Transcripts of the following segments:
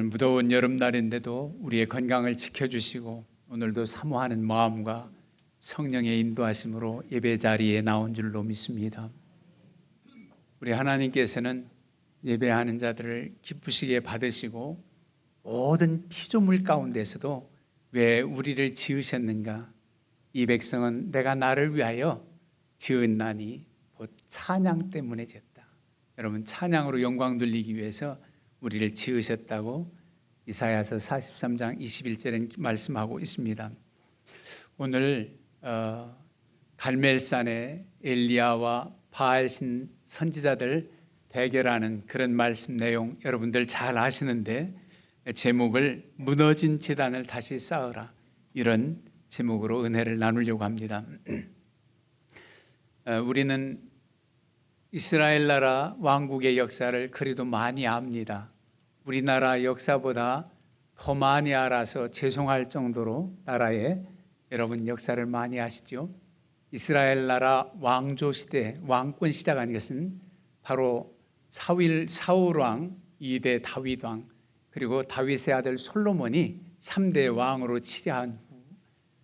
오늘 무더운 여름날인데도 우리의 건강을 지켜주시고 오늘도 사모하는 마음과 성령의 인도하심으로 예배 자리에 나온 줄로 믿습니다. 우리 하나님께서는 예배하는 자들을 기쁘시게 받으시고 모든 피조물 가운데서도 왜 우리를 지으셨는가? 이 백성은 내가 나를 위하여 지었나니 곧 찬양 때문에 지었다. 여러분, 찬양으로 영광 돌리기 위해서 우리를 지으셨다고 이사야서 43장 21절에 말씀하고 있습니다. 오늘 갈멜산에 엘리야와 바알신 선지자들 대결하는 그런 말씀 내용 여러분들 잘 아시는데, 제목을 무너진 제단을 다시 쌓으라, 이런 제목으로 은혜를 나누려고 합니다. 우리는 이스라엘 나라 왕국의 역사를 그리도 많이 압니다. 우리나라 역사보다 더 많이 알아서 죄송할 정도로 나라의 여러분 역사를 많이 아시죠? 이스라엘 나라 왕조 시대, 왕권 시작한 것은 바로 사울왕, 2대 다윗왕, 그리고 다윗의 아들 솔로몬이 3대 왕으로 치려한 후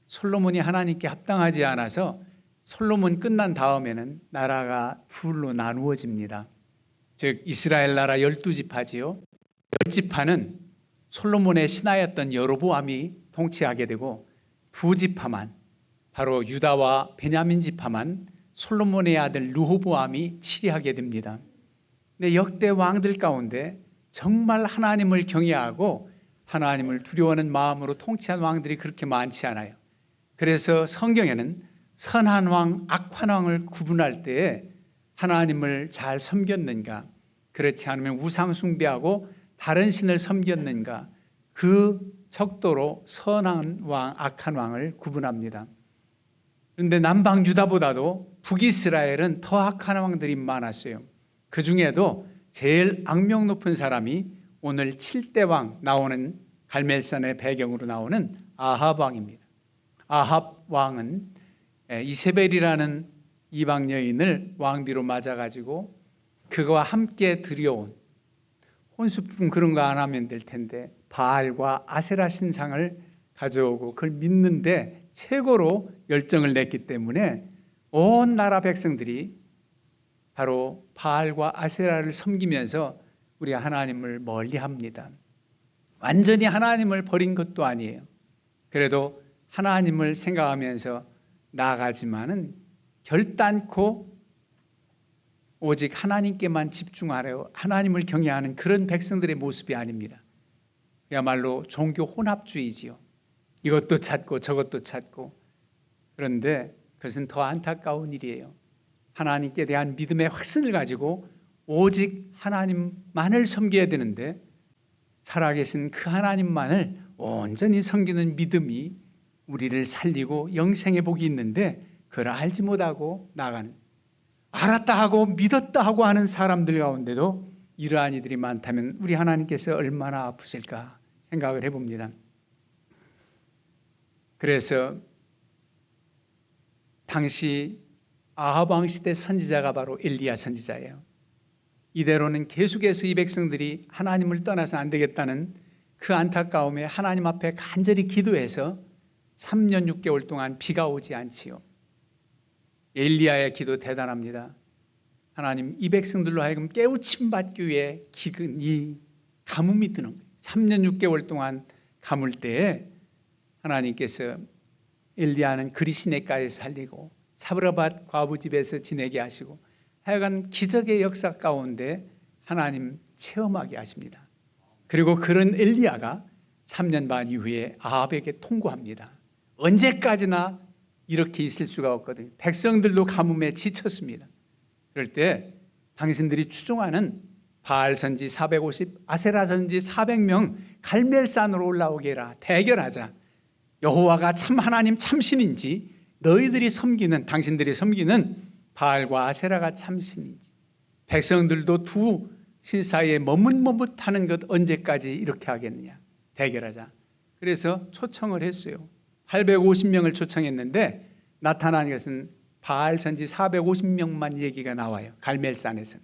솔로몬이 하나님께 합당하지 않아서 솔로몬 끝난 다음에는 나라가 둘로 나누어집니다. 즉 이스라엘 나라 12지파지요. 10지파는 솔로몬의 신하였던 여로보암이 통치하게 되고, 2지파만, 바로 유다와 베냐민 지파만 솔로몬의 아들 르호보암이 치리하게 됩니다. 근데 역대 왕들 가운데 정말 하나님을 경외하고 하나님을 두려워하는 마음으로 통치한 왕들이 그렇게 많지 않아요. 그래서 성경에는 선한 왕, 악한 왕을 구분할 때에 하나님을 잘 섬겼는가, 그렇지 않으면 우상 숭배하고 다른 신을 섬겼는가, 그 척도로 선한 왕, 악한 왕을 구분합니다. 그런데 남방 유다보다도 북이스라엘은 더 악한 왕들이 많았어요. 그 중에도 제일 악명 높은 사람이 오늘 7대 왕 나오는 갈멜산의 배경으로 나오는 아합 왕입니다. 아합 왕은 이세벨이라는 이방 여인을 왕비로 맞아가지고 그거와 함께 들여온, 혼수품 그런 거 안 하면 될 텐데 바알과 아세라 신상을 가져오고 그걸 믿는데 최고로 열정을 냈기 때문에 온 나라 백성들이 바로 바알과 아세라를 섬기면서 우리 하나님을 멀리합니다. 완전히 하나님을 버린 것도 아니에요. 그래도 하나님을 생각하면서 나아가지만은 결단코 오직 하나님께만 집중하려 하나님을 경외하는 그런 백성들의 모습이 아닙니다. 그야말로 종교 혼합주의지요. 이것도 찾고 저것도 찾고. 그런데 그것은 더 안타까운 일이에요. 하나님께 대한 믿음의 확신을 가지고 오직 하나님만을 섬겨야 되는데, 살아계신 그 하나님만을 온전히 섬기는 믿음이 우리를 살리고 영생의 복이 있는데 그걸 알지 못하고 나가는, 알았다 하고 믿었다 하고 하는 사람들 가운데도 이러한 이들이 많다면 우리 하나님께서 얼마나 아프실까 생각을 해봅니다. 그래서 당시 아합 왕 시대 선지자가 바로 엘리야 선지자예요. 이대로는 계속해서 이 백성들이 하나님을 떠나서 안 되겠다는 그 안타까움에 하나님 앞에 간절히 기도해서 3년 6개월 동안 비가 오지 않지요. 엘리야의 기도 대단합니다. 하나님, 이 백성들로 하여금 깨우침 받기 위해 기근 이 가뭄이 드는 거예요. 3년 6개월 동안 가물 때에 하나님께서 엘리야는 그리시네가에 살리고 사브라밧 과부 집에서 지내게 하시고, 하여간 기적의 역사 가운데 하나님 체험하게 하십니다. 그리고 그런 엘리야가 3년 반 이후에 아합에게 통고합니다. 언제까지나 이렇게 있을 수가 없거든요. 백성들도 가뭄에 지쳤습니다. 그럴 때 당신들이 추종하는 바알 선지 450, 아세라 선지 400명 갈멜산으로 올라오게 해라. 대결하자. 여호와가 참 하나님 참신인지, 너희들이 섬기는, 당신들이 섬기는 바알과 아세라가 참신인지, 백성들도 두 신 사이에 머뭇머뭇하는 것 언제까지 이렇게 하겠느냐, 대결하자. 그래서 초청을 했어요. 850명을 초청했는데 나타난 것은 바알 선지 450명만 얘기가 나와요. 갈멜산에서는.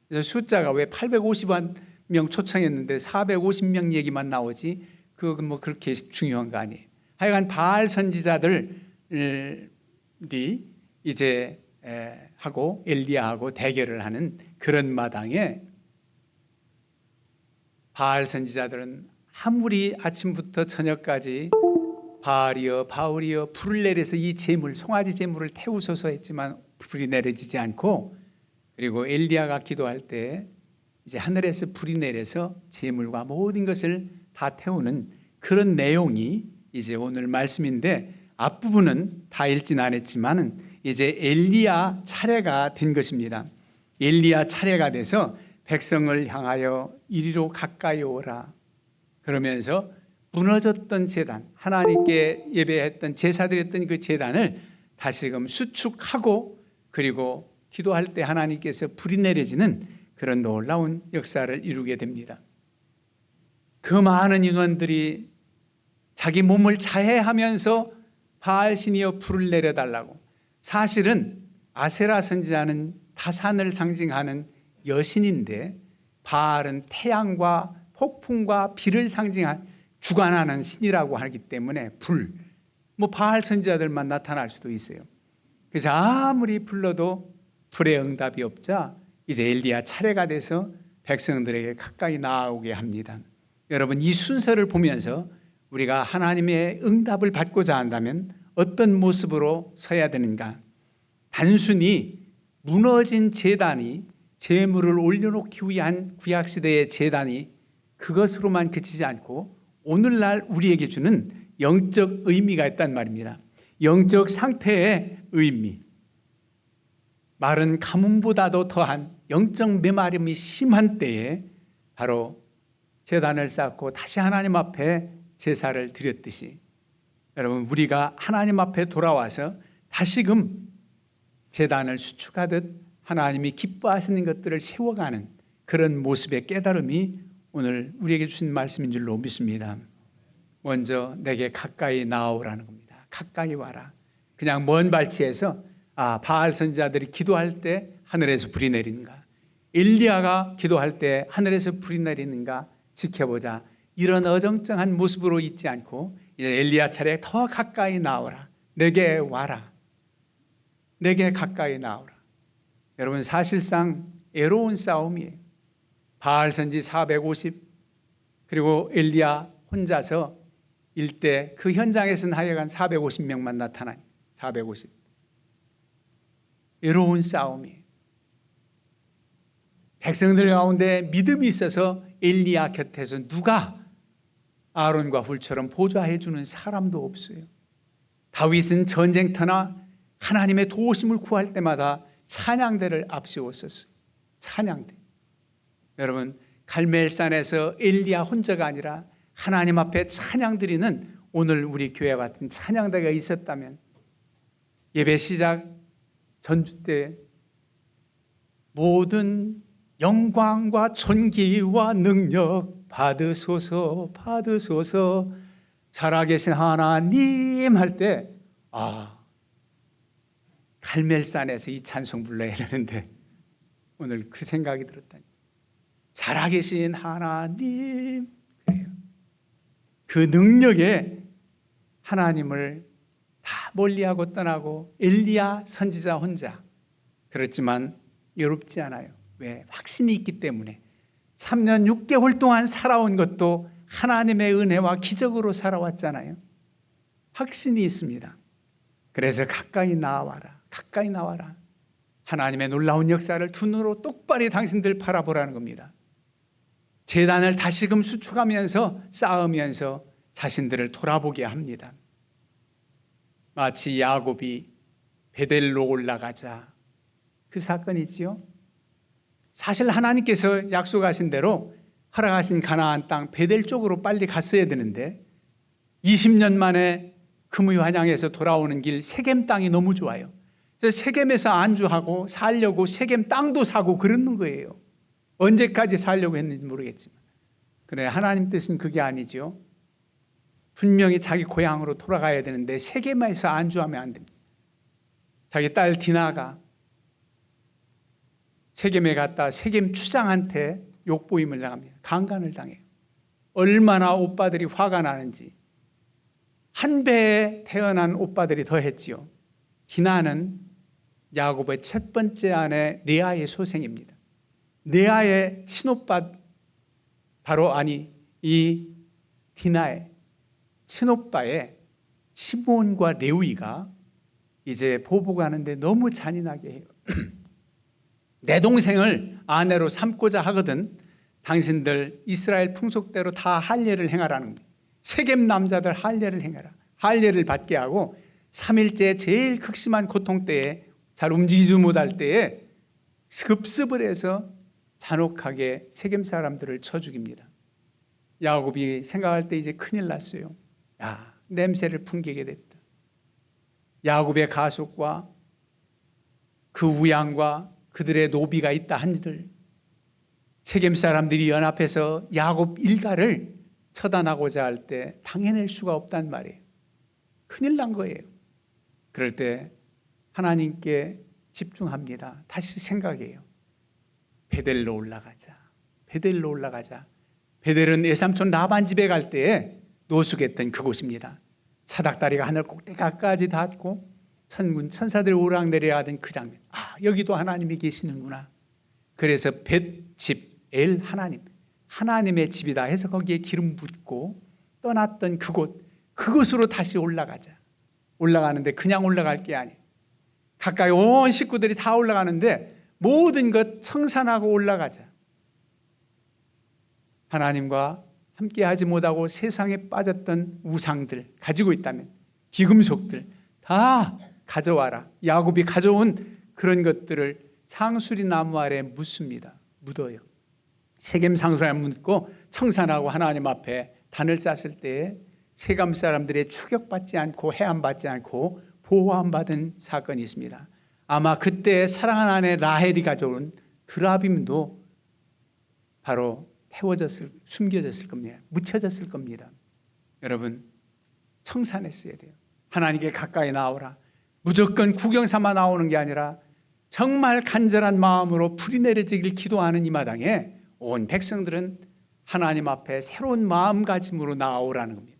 그래서 숫자가 왜 850만 명 초청했는데 450명 얘기만 나오지 그거 뭐 그렇게 중요한 거 아니에요. 하여간 바알 선지자들이 이제 하고 엘리야하고 대결을 하는 그런 마당에 바알 선지자들은 아무리 아침부터 저녁까지 바알이여 바울이여 불을 내려서 이 제물 송아지 제물을 태우소서 했지만 불이 내려지지 않고, 그리고 엘리야가 기도할 때 이제 하늘에서 불이 내려서 제물과 모든 것을 다 태우는 그런 내용이 이제 오늘 말씀인데, 앞부분은 다 읽진 않았지만은 이제 엘리야 차례가 된 것입니다. 엘리야 차례가 돼서 백성을 향하여 이리로 가까이 오라 그러면서 무너졌던 제단, 하나님께 예배했던 제사드렸던 그 제단을 다시금 수축하고, 그리고 기도할 때 하나님께서 불이 내려지는 그런 놀라운 역사를 이루게 됩니다. 그 많은 인원들이 자기 몸을 자해하면서 바알 신이여 불을 내려달라고. 사실은 아세라 선지자는 다산을 상징하는 여신인데 바알은 태양과 폭풍과 비를 상징한 주관하는 신이라고 하기 때문에 불, 뭐 바알 선지자들만 나타날 수도 있어요. 그래서 아무리 불러도 불의 응답이 없자 이제 엘리야 차례가 돼서 백성들에게 가까이 나아오게 합니다. 여러분, 이 순서를 보면서 우리가 하나님의 응답을 받고자 한다면 어떤 모습으로 서야 되는가? 단순히 무너진 제단이, 제물을 올려놓기 위한 구약시대의 제단이 그것으로만 그치지 않고 오늘날 우리에게 주는 영적 의미가 있단 말입니다. 영적 상태의 의미, 마른 가뭄보다도 더한 영적 메마름이 심한 때에 바로 제단을 쌓고 다시 하나님 앞에 제사를 드렸듯이, 여러분, 우리가 하나님 앞에 돌아와서 다시금 제단을 수축하듯 하나님이 기뻐하시는 것들을 세워가는 그런 모습의 깨달음이 오늘 우리에게 주신 말씀인 줄로 믿습니다. 먼저 내게 가까이 나오라는 겁니다. 가까이 와라. 그냥 먼 발치에서 바알 선지자들이 기도할 때 하늘에서 불이 내리는가, 엘리야가 기도할 때 하늘에서 불이 내리는가 지켜보자. 이런 어정쩡한 모습으로 있지 않고 이제 엘리야 차례에 더 가까이 나오라. 내게 와라. 내게 가까이 나오라. 여러분, 사실상 애로운 싸움이에요. 바알 선지 450, 그리고 엘리야 혼자서 일대 그 현장에서는 하여간 450명만 나타나요. 450. 애로운 싸움이에요. 백성들 가운데 믿음이 있어서 엘리야 곁에서 누가 아론과 훌처럼 보좌해 주는 사람도 없어요. 다윗은 전쟁터나 하나님의 도우심을 구할 때마다 찬양대를 앞세웠었어요. 찬양대. 여러분, 갈멜산에서 엘리야 혼자가 아니라 하나님 앞에 찬양 드리는 오늘 우리 교회 같은 찬양대가 있었다면, 예배 시작 전주 때 모든 영광과 존귀와 능력 받으소서 받으소서 살아계신 하나님 할 때 갈멜산에서 이 찬송 불러야 되는데 오늘 그 생각이 들었다니. 살아계신 하나님, 그 능력에 하나님을 다 멀리하고 떠나고 엘리야 선지자 혼자. 그렇지만 외롭지 않아요. 왜? 확신이 있기 때문에. 3년 6개월 동안 살아온 것도 하나님의 은혜와 기적으로 살아왔잖아요. 확신이 있습니다. 그래서 가까이 나와라. 가까이 나와라. 하나님의 놀라운 역사를 두 눈으로 똑바로 당신들 바라보라는 겁니다. 제단을 다시금 수축하면서 쌓으면서 자신들을 돌아보게 합니다. 마치 야곱이 베델로 올라가자 그 사건이지요. 사실 하나님께서 약속하신 대로 허락하신 가나안 땅 베델 쪽으로 빨리 갔어야 되는데 20년 만에 금의환양에서 돌아오는 길 세겜 땅이 너무 좋아요. 그래서 세겜에서 안주하고 살려고 세겜 땅도 사고 그러는 거예요. 언제까지 살려고 했는지 모르겠지만. 그래, 하나님 뜻은 그게 아니죠. 분명히 자기 고향으로 돌아가야 되는데 세겜에서 안주하면 안 됩니다. 자기 딸 디나가 세겜에 갔다 세겜 추장한테 욕보임을 당합니다. 강간을 당해요. 얼마나 오빠들이 화가 나는지. 한 배에 태어난 오빠들이 더했지요. 디나는 야곱의 첫 번째 아내 레아의 소생입니다. 레아의 친오빠 이 디나의 친오빠의 시므온과 레위가 이제 보복하는데 너무 잔인하게 해요. 내 동생을 아내로 삼고자 하거든 당신들 이스라엘 풍속대로 다 할례를 행하라는 거예요. 세겜 남자들 할례를 행하라. 할례를 받게 하고 3일째 제일 극심한 고통 때에 잘 움직이지 못할 때에 급습을 해서 잔혹하게 세겜 사람들을 쳐 죽입니다. 야곱이 생각할 때 이제 큰일 났어요. 냄새를 풍기게 됐다. 야곱의 가족과 그 우양과 그들의 노비가 있다 한들 세겜 사람들이 연합해서 야곱 일가를 처단하고자 할 때 당해낼 수가 없단 말이에요. 큰일 난 거예요. 그럴 때 하나님께 집중합니다. 다시 생각해요. 베델로 올라가자. 베델로 올라가자. 베델은 외삼촌 라반 집에 갈 때에 노숙했던 그곳입니다. 사닥다리가 하늘 꼭대기까지 닿고 천군 천사들 오락내려하던 그 장면. 여기도 하나님이 계시는구나. 그래서 벳집 엘 하나님, 하나님의 집이다 해서 거기에 기름 붓고 떠났던 그곳으로 다시 올라가자. 올라가는데 그냥 올라갈 게 아니에요. 가까이 온 식구들이 다 올라가는데 모든 것 청산하고 올라가자. 하나님과 함께 하지 못하고 세상에 빠졌던 우상들 가지고 있다면 기금속들 다 가져와라. 야곱이 가져온 그런 것들을 상수리 나무 아래 묻습니다. 묻어요. 세겜 상수리에 묻고 청산하고 하나님 앞에 단을 쌌을 때에 세겜 사람들의 추격받지 않고 해함받지 않고 보호함받은 사건이 있습니다. 아마 그때 사랑하는 아내 라헬이 가져온 드라빔도 바로 숨겨졌을 겁니다. 묻혀졌을 겁니다. 여러분, 청산했어야 돼요. 하나님께 가까이 나오라. 무조건 구경 삼아 나오는 게 아니라 정말 간절한 마음으로 불이 내려지길 기도하는 이 마당에 온 백성들은 하나님 앞에 새로운 마음가짐으로 나오라는 겁니다.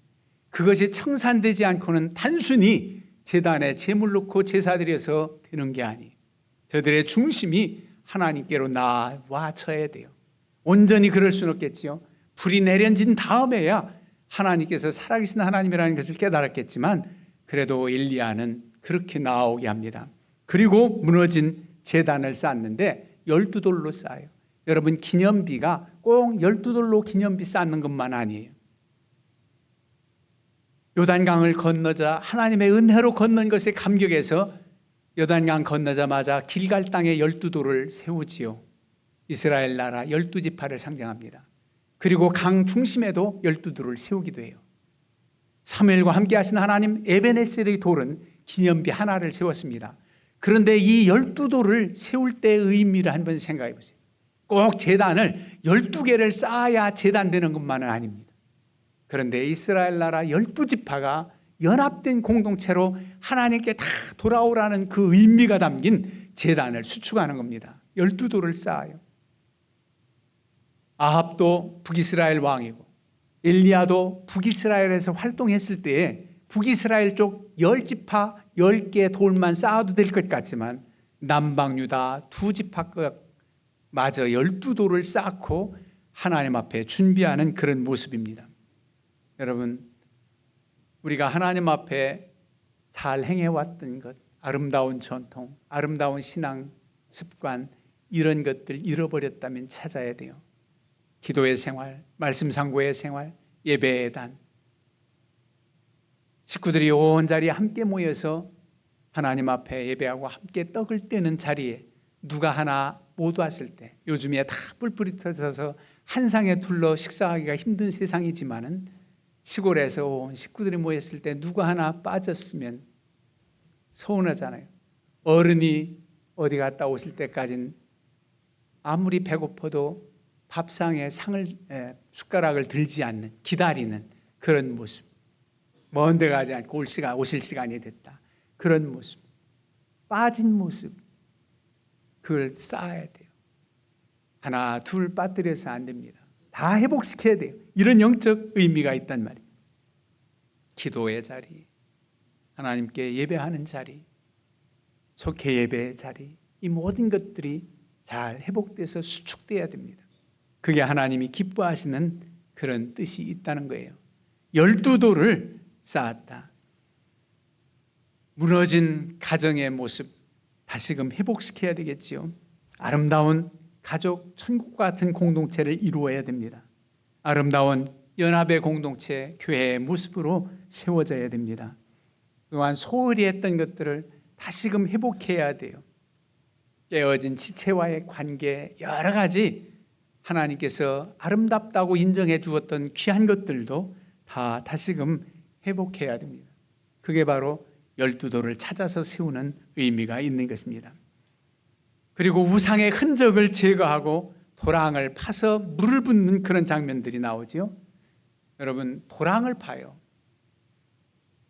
그것이 청산되지 않고는 단순히 제단에 제물 놓고 제사 드려서 되는 게 아니에요. 저들의 중심이 하나님께로 나와쳐야 돼요. 온전히 그럴 수는 없겠지요. 불이 내려진 다음에야 하나님께서 살아계신 하나님이라는 것을 깨달았겠지만 그래도 엘리야는 그렇게 나오게 합니다. 그리고 무너진 제단을 쌓는데 12돌로 쌓아요. 여러분, 기념비가 꼭 12돌로 기념비 쌓는 것만 아니에요. 요단강을 건너자 하나님의 은혜로 건넌 것에 감격해서 요단강 건너자마자 길갈 땅에 12돌을 세우지요. 이스라엘 나라 12지파를 상징합니다. 그리고 강 중심에도 12돌을 세우기도 해요. 사무엘과 함께 하신 하나님 에베네셀의 돌은 기념비 하나를 세웠습니다. 그런데 이 12돌을 세울 때의 의미를 한번 생각해 보세요. 꼭 제단을 12개를 쌓아야 제단 되는 것만은 아닙니다. 그런데 이스라엘 나라 12지파가 연합된 공동체로 하나님께 다 돌아오라는 그 의미가 담긴 제단을 수축하는 겁니다. 12돌을 쌓아요. 아합도 북이스라엘 왕이고 엘리야도 북이스라엘에서 활동했을 때에 북이스라엘 쪽 10지파 10개 돌만 쌓아도 될 것 같지만 남방 유다 2지파 마저 12돌을 쌓고 하나님 앞에 준비하는 그런 모습입니다. 여러분, 우리가 하나님 앞에 잘 행해왔던 것, 아름다운 전통, 아름다운 신앙 습관, 이런 것들 잃어버렸다면 찾아야 돼요. 기도의 생활, 말씀 상고의 생활, 예배의 단, 식구들이 온 자리에 함께 모여서 하나님 앞에 예배하고 함께 떡을 떼는 자리에 누가 하나 못 왔을 때, 요즘에 다 뿔뿔이 터져서 한 상에 둘러 식사하기가 힘든 세상이지만은 시골에서 온 식구들이 모였을 때 누가 하나 빠졌으면 서운하잖아요. 어른이 어디 갔다 오실 때까지는 아무리 배고파도 밥상에 숟가락을 들지 않는, 기다리는 그런 모습. 먼 데 가지 않고 오실 시간이 됐다. 그런 모습. 빠진 모습. 그걸 쌓아야 돼요. 하나 둘 빠뜨려서 안 됩니다. 다 회복시켜야 돼요. 이런 영적 의미가 있단 말이에요. 기도의 자리, 하나님께 예배하는 자리, 속회 예배의 자리, 이 모든 것들이 잘 회복돼서 수축돼야 됩니다. 그게 하나님이 기뻐하시는 그런 뜻이 있다는 거예요. 12돌을 쌓았다. 무너진 가정의 모습 다시금 회복시켜야 되겠지요. 아름다운 가족, 천국과 같은 공동체를 이루어야 됩니다. 아름다운 연합의 공동체, 교회의 모습으로 세워져야 됩니다. 또한 소홀히 했던 것들을 다시금 회복해야 돼요. 깨어진 지체와의 관계, 여러 가지 하나님께서 아름답다고 인정해 주었던 귀한 것들도 다 다시금 회복해야 됩니다. 그게 바로 12돌을 찾아서 세우는 의미가 있는 것입니다. 그리고 우상의 흔적을 제거하고 도랑을 파서 물을 붓는 그런 장면들이 나오죠. 여러분, 도랑을 파요.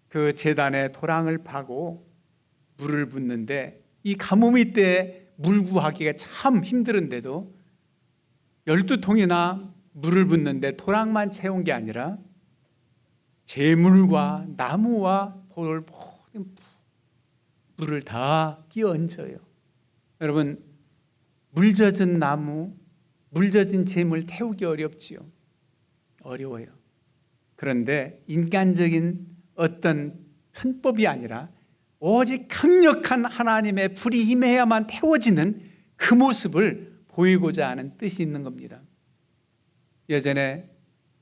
그 제단에 도랑을 파고 물을 붓는데 이 가뭄이 때 물 구하기가 참 힘들은데도 12통이나 물을 붓는데 도랑만 채운 게 아니라 재물과 나무와 돌 모든 물을 다 끼얹어요. 여러분, 물 젖은 나무, 물 젖은 재물 태우기 어렵지요. 어려워요. 그런데 인간적인 어떤 편법이 아니라 오직 강력한 하나님의 불이 임해야만 태워지는 그 모습을 보이고자 하는 뜻이 있는 겁니다. 예전에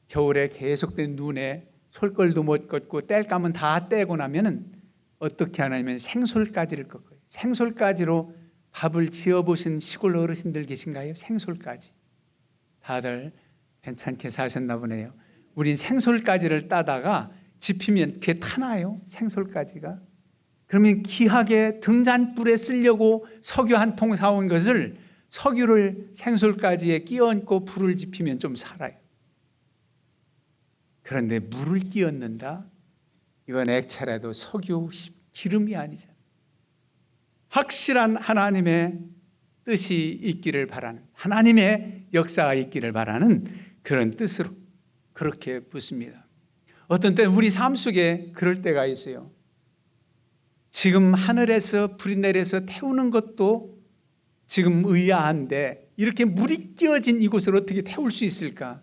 겨울에 계속된 눈에 솔걸도 못 걷고 땔감은 다 떼고 나면은 어떻게 하냐면 생솔가지를 꺾어요. 생솔가지로 밥을 지어보신 시골 어르신들 계신가요? 생솔가지. 다들 괜찮게 사셨나 보네요. 우린 생솔가지를 따다가 집히면 그게 타나요? 생솔가지가. 그러면 귀하게 등잔불에 쓰려고 석유 한 통 사온 것을 석유를 생솔가지에 끼얹고 불을 지피면 좀 살아요. 그런데 물을 끼얹는다? 이건 액체라도 석유 기름이 아니잖아요. 확실한 하나님의 뜻이 있기를 바라는, 하나님의 역사가 있기를 바라는 그런 뜻으로 그렇게 붓습니다. 어떤 때는 우리 삶 속에 그럴 때가 있어요. 지금 하늘에서 불이 내려서 태우는 것도 지금 의아한데 이렇게 물이 끼어진 이곳을 어떻게 태울 수 있을까?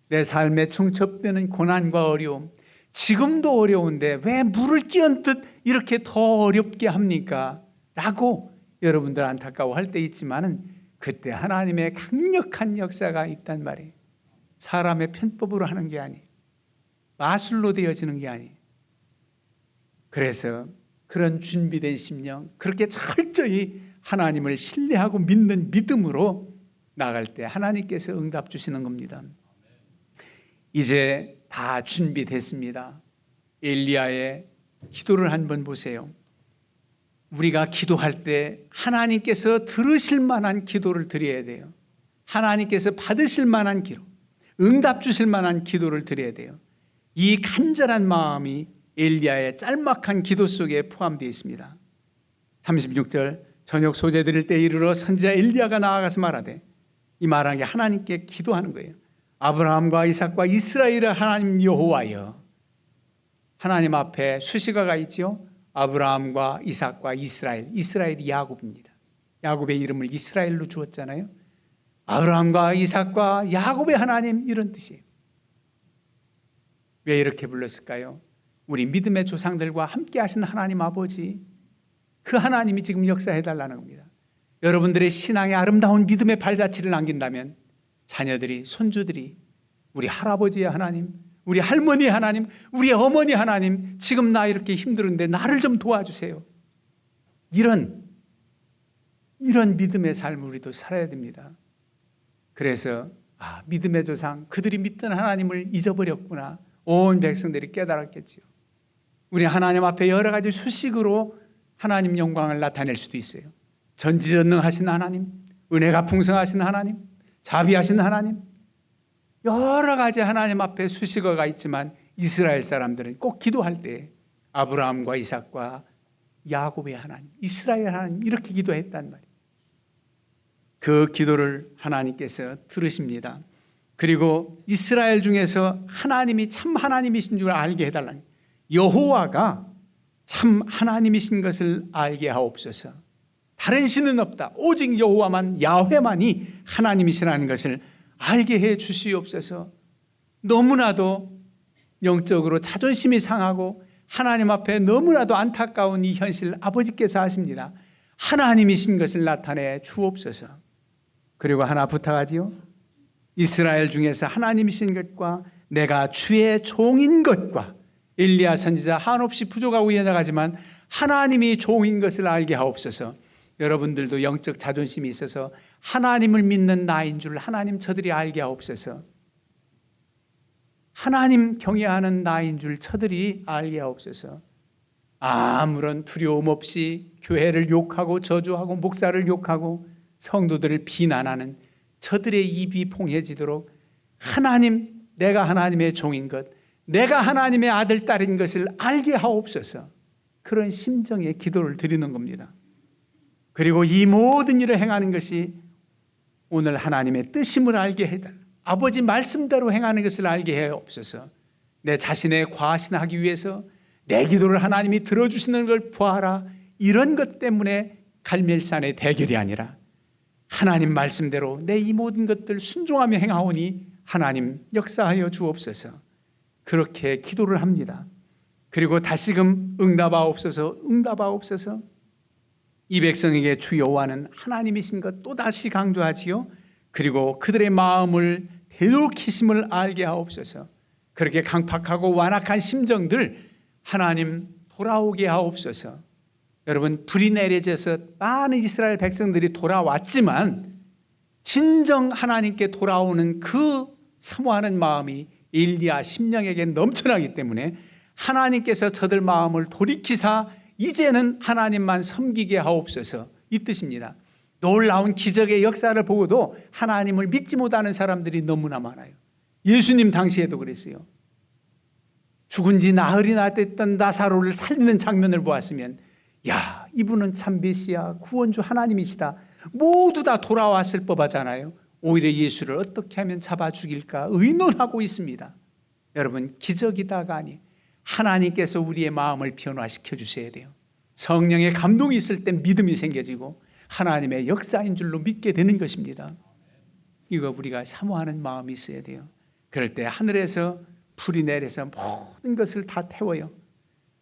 내 삶에 중첩되는 고난과 어려움, 지금도 어려운데 왜 물을 끼얹듯 이렇게 더 어렵게 합니까? 라고 여러분들 안타까워할 때 있지만은 그때 하나님의 강력한 역사가 있단 말이에요. 사람의 편법으로 하는 게 아니에요. 마술로 되어지는 게 아니에요. 그래서 그런 준비된 심령, 그렇게 철저히 하나님을 신뢰하고 믿는 믿음으로 나갈 때 하나님께서 응답 주시는 겁니다. 이제 다 준비됐습니다. 엘리야의 기도를 한번 보세요. 우리가 기도할 때 하나님께서 들으실 만한 기도를 드려야 돼요. 하나님께서 받으실 만한 기도, 응답 주실 만한 기도를 드려야 돼요. 이 간절한 마음이 엘리야의 짤막한 기도 속에 포함되어 있습니다. 36절, 저녁 소재 드릴 때 이르러 선지자 엘리야가 나아가서 말하되, 이 말한 게 하나님께 기도하는 거예요. 아브라함과 이삭과 이스라엘의 하나님 여호와여. 하나님 앞에 수식어가 있죠. 아브라함과 이삭과 이스라엘, 이스라엘이 야곱입니다. 야곱의 이름을 이스라엘로 주었잖아요. 아브라함과 이삭과 야곱의 하나님, 이런 뜻이에요. 왜 이렇게 불렀을까요? 우리 믿음의 조상들과 함께 하신 하나님 아버지, 그 하나님이 지금 역사해달라는 겁니다. 여러분들의 신앙의 아름다운 믿음의 발자취를 남긴다면 자녀들이, 손주들이 우리 할아버지의 하나님, 우리 할머니의 하나님, 우리 어머니 하나님, 지금 나 이렇게 힘들은데 나를 좀 도와주세요. 이런 믿음의 삶을 우리도 살아야 됩니다. 그래서 믿음의 조상, 그들이 믿던 하나님을 잊어버렸구나. 온 백성들이 깨달았겠지요. 우리 하나님 앞에 여러 가지 수식으로 하나님 영광을 나타낼 수도 있어요. 전지전능하신 하나님, 은혜가 풍성하신 하나님, 자비하신 하나님, 여러 가지 하나님 앞에 수식어가 있지만 이스라엘 사람들은 꼭 기도할 때 아브라함과 이삭과 야곱의 하나님, 이스라엘 하나님, 이렇게 기도했단 말이에요. 그 기도를 하나님께서 들으십니다. 그리고 이스라엘 중에서 하나님이 참 하나님이신 줄 알게 해달라니, 여호와가 참 하나님이신 것을 알게 하옵소서. 다른 신은 없다. 오직 여호와만, 야훼만이 하나님이시라는 것을 알게 해 주시옵소서. 너무나도 영적으로 자존심이 상하고 하나님 앞에 너무나도 안타까운 이 현실 아버지께서 하십니다. 하나님이신 것을 나타내 주옵소서. 그리고 하나 부탁하지요. 이스라엘 중에서 하나님이신 것과 내가 주의 종인 것과, 엘리야 선지자 한없이 부족하고 연약하지만 하나님이 종인 것을 알게 하옵소서. 여러분들도 영적 자존심이 있어서 하나님을 믿는 나인 줄 하나님 저들이 알게 하옵소서. 하나님 경외하는 나인 줄 저들이 알게 하옵소서. 아무런 두려움 없이 교회를 욕하고 저주하고 목사를 욕하고 성도들을 비난하는 저들의 입이 봉해지도록 하나님, 내가 하나님의 종인 것, 내가 하나님의 아들, 딸인 것을 알게 하옵소서. 그런 심정의 기도를 드리는 겁니다. 그리고 이 모든 일을 행하는 것이 오늘 하나님의 뜻임을 알게 해달라. 아버지 말씀대로 행하는 것을 알게 해옵소서. 내 자신의 과신하기 위해서 내 기도를 하나님이 들어주시는 걸 보아라, 이런 것 때문에 갈멜산의 대결이 아니라 하나님 말씀대로 내 이 모든 것들 순종하며 행하오니 하나님 역사하여 주옵소서. 그렇게 기도를 합니다. 그리고 다시금 응답하옵소서, 응답하옵소서. 이 백성에게 주 여호와는 하나님이신 것 또다시 강조하지요. 그리고 그들의 마음을 되돌키심을 알게 하옵소서. 그렇게 강팍하고 완악한 심정들 하나님 돌아오게 하옵소서. 여러분, 불이 내려져서 많은 이스라엘 백성들이 돌아왔지만 진정 하나님께 돌아오는 그 사모하는 마음이 엘리야 심령에게 넘쳐나기 때문에 하나님께서 저들 마음을 돌이키사 이제는 하나님만 섬기게 하옵소서, 이 뜻입니다. 놀라운 기적의 역사를 보고도 하나님을 믿지 못하는 사람들이 너무나 많아요. 예수님 당시에도 그랬어요. 죽은 지 나흘이나 됐던 나사로를 살리는 장면을 보았으면, 야, 이분은 참 메시아 구원주 하나님이시다, 모두 다 돌아왔을 법하잖아요. 오히려 예수를 어떻게 하면 잡아 죽일까 의논하고 있습니다. 여러분, 기적이다가 아니, 하나님께서 우리의 마음을 변화시켜 주셔야 돼요. 성령의 감동이 있을 때 믿음이 생겨지고 하나님의 역사인 줄로 믿게 되는 것입니다. 이거 우리가 사모하는 마음이 있어야 돼요. 그럴 때 하늘에서 불이 내려서 모든 것을 다 태워요.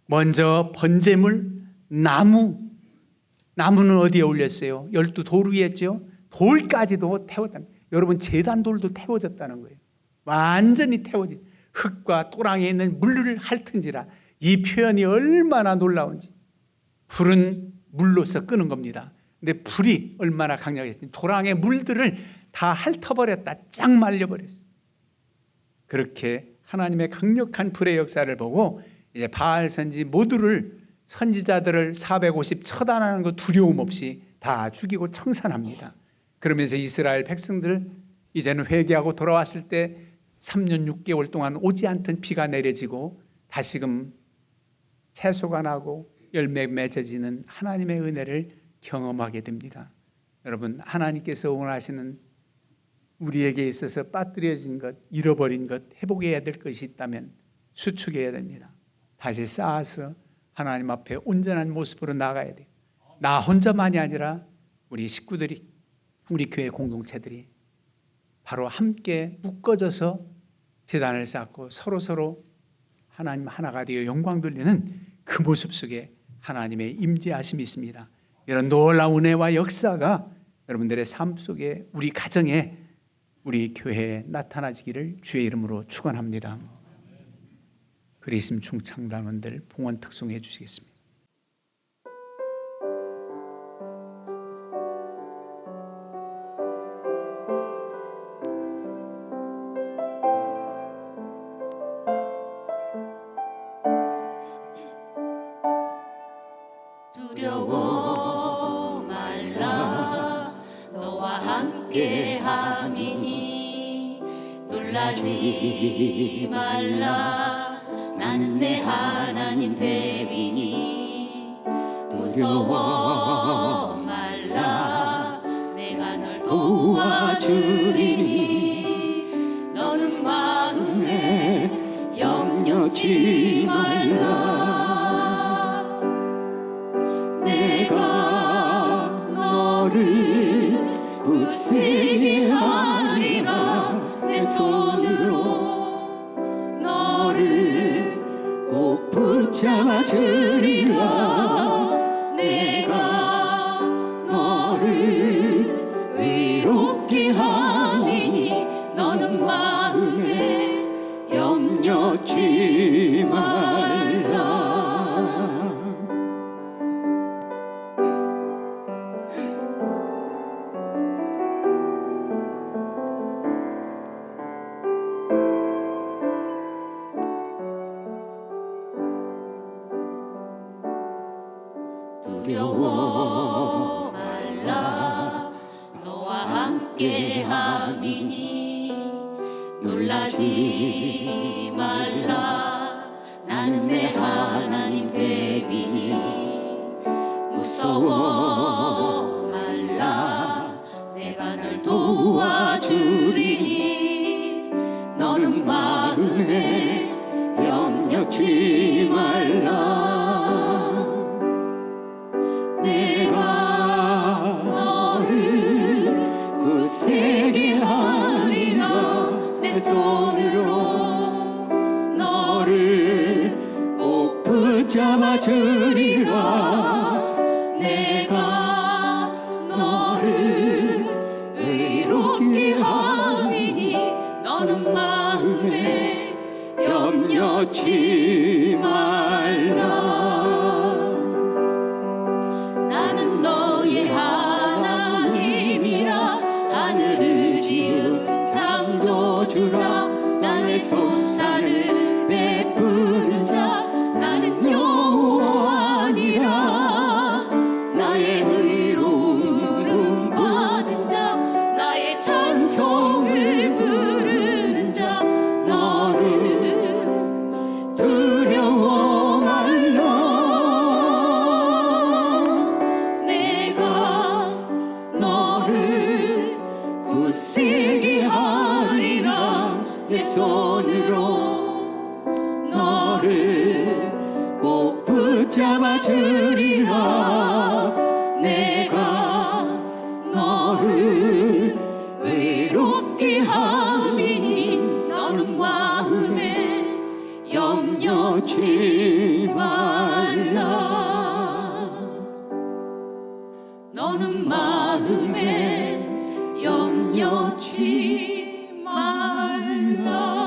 먼저 번제물, 나무는 어디에 올렸어요? 12돌 위에죠. 돌까지도 태웠다. 여러분, 제단돌도 태워졌다는 거예요. 완전히 태워진, 흙과 또랑에 있는 물을 핥은지라. 이 표현이 얼마나 놀라운지. 불은 물로서 끄는 겁니다. 근데 불이 얼마나 강력했으니 도랑의 물들을 다 핥아버렸다, 쫙 말려버렸어요. 그렇게 하나님의 강력한 불의 역사를 보고 이제 바알 선지 모두를, 선지자들을 450 처단하는 거 두려움 없이 다 죽이고 청산합니다. 그러면서 이스라엘 백성들 이제는 회개하고 돌아왔을 때 3년 6개월 동안 오지 않던 비가 내려지고 다시금 채소가 나고 열매 맺어지는 하나님의 은혜를 경험하게 됩니다. 여러분, 하나님께서 원하시는 우리에게 있어서 빠뜨려진 것, 잃어버린 것, 회복해야 될 것이 있다면 수축해야 됩니다. 다시 쌓아서 하나님 앞에 온전한 모습으로 나가야 돼요. 나 혼자만이 아니라 우리 식구들이, 우리 교회 공동체들이 바로 함께 묶어져서 제단을 쌓고 서로 하나님 하나가 되어 영광 돌리는 그 모습 속에 하나님의 임재하심이 있습니다. 이런 놀라운 은혜와 역사가 여러분들의 삶 속에, 우리 가정에, 우리 교회에 나타나지기를 주의 이름으로 축원합니다. 그리심 중창단원들 봉헌 특송해 주시겠습니다. 두려워 말라, 너와 함께 함이니 놀라지 말라, 나는 내 하나님 됨이니 무서워 말라, 내가 널 도와주리니 너는 마음에 염려치 말라. 내가 너를 굳세게 하리라. 내 손으로 너를 꼭 붙잡아 주리라. 내가 너를 의롭게 함이니 너는 마음에 염려치 말라. 두려워 말라. 너와 함께 함이니 놀라지 말라. 나는 내 하나님 됨이니 무서워 말라. 내가 널 도와주리니 너는 마음에 염려치 말라. 내가 너를 굳세게 하리라. 내 손으로 너를 꼭 붙잡아 주리라. 내가 너를 의롭게 함이니 너는 마음에 염려치 말라. 나는 너의 하나님이라. 하늘을 지은 창조주라. 나의 솟산을 베푸는 자. 나는 여호와니라. 나의 의로움 받은 자. 나의 찬송을 부르는 자. 너는 두려워 말라. 굳세게 하리라. 내 손으로 너를 꼭 붙잡아 주리라. 내가 너를 의롭게 함이니 너는 마음에 염려치 말라. 너는 마음에 염려치 말라.